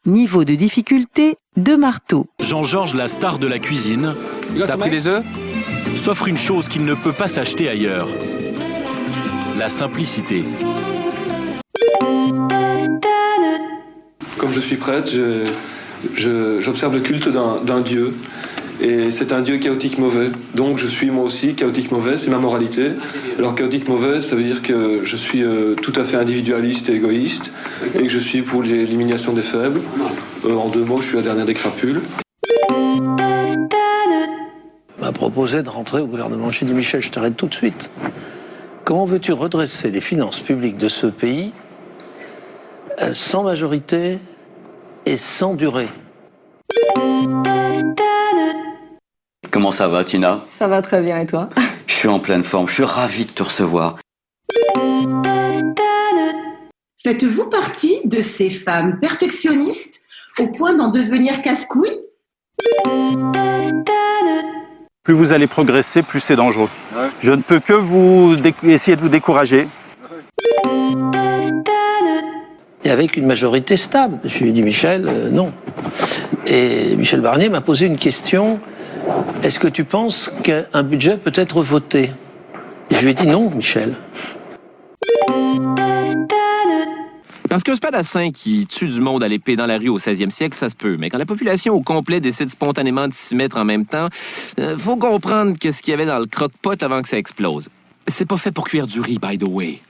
Niveau de difficulté, 2 marteaux. Jean-Georges, la star de la cuisine, T'as pris des œufs? s'offre une chose qu'il ne peut pas s'acheter ailleurs. La simplicité. Comme je suis prêtre, j'observe le culte d'un dieu. Et c'est un dieu chaotique mauvais. Donc je suis moi aussi chaotique mauvais, c'est ma moralité. Alors chaotique mauvais, ça veut dire que je suis tout à fait individualiste et égoïste et que je suis pour l'élimination des faibles. En 2 mots, je suis la dernière des crapules. M'a proposé de rentrer au gouvernement. J'ai dit, Michel, je t'arrête tout de suite. Comment veux-tu redresser les finances publiques de ce pays sans majorité et sans durée? Comment ça va, Tina? Ça va très bien, et toi? Je suis en pleine forme, je suis ravi de te recevoir. Faites-vous partie de ces femmes perfectionnistes au point d'en devenir casse-couilles? Plus vous allez progresser, plus c'est dangereux. Ouais. Je ne peux que essayer de vous décourager. Et avec une majorité stable. Je lui ai dit, Michel, non. Et Michel Barnier m'a posé une question. Est-ce que tu penses qu'un budget peut être voté? Et je lui ai dit non, Michel. Parce qu'un spadassin qui tue du monde à l'épée dans la rue au 16e siècle, ça se peut. Mais quand la population au complet décide spontanément de s'y mettre en même temps, faut comprendre qu'est-ce qu'il y avait dans le croque-pot avant que ça explose. C'est pas fait pour cuire du riz, by the way.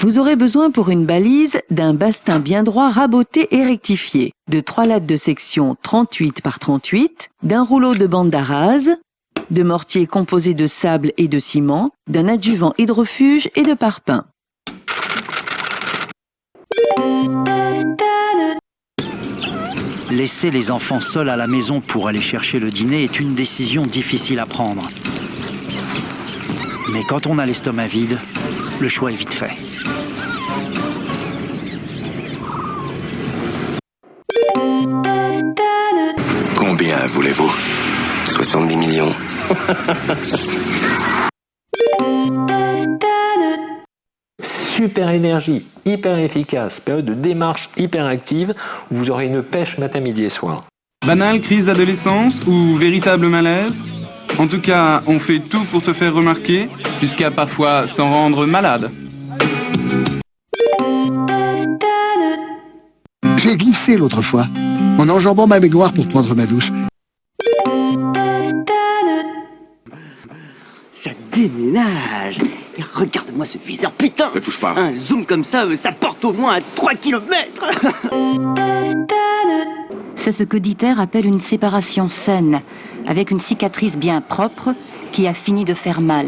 Vous aurez besoin pour une balise d'un bastin bien droit raboté et rectifié, de 3 lattes de section 38 par 38, d'un rouleau de bande d'arase, de mortier composé de sable et de ciment, d'un adjuvant hydrofuge et de parpaing. Laisser les enfants seuls à la maison pour aller chercher le dîner est une décision difficile à prendre. Mais quand on a l'estomac vide, le choix est vite fait. Combien voulez-vous? 70 millions. Super énergie, hyper efficace, période de démarche hyper active, où vous aurez une pêche matin, midi et soir. Banale crise d'adolescence ou véritable malaise? En tout cas, on fait tout pour se faire remarquer, jusqu'à parfois s'en rendre malade. J'ai glissé l'autre fois, en enjambant ma baignoire pour prendre ma douche. Ça déménage. Et regarde-moi ce viseur, putain. Ne touche pas. Un zoom comme ça porte au moins à 3 km. C'est ce que Dieter appelle une séparation saine, avec une cicatrice bien propre qui a fini de faire mal.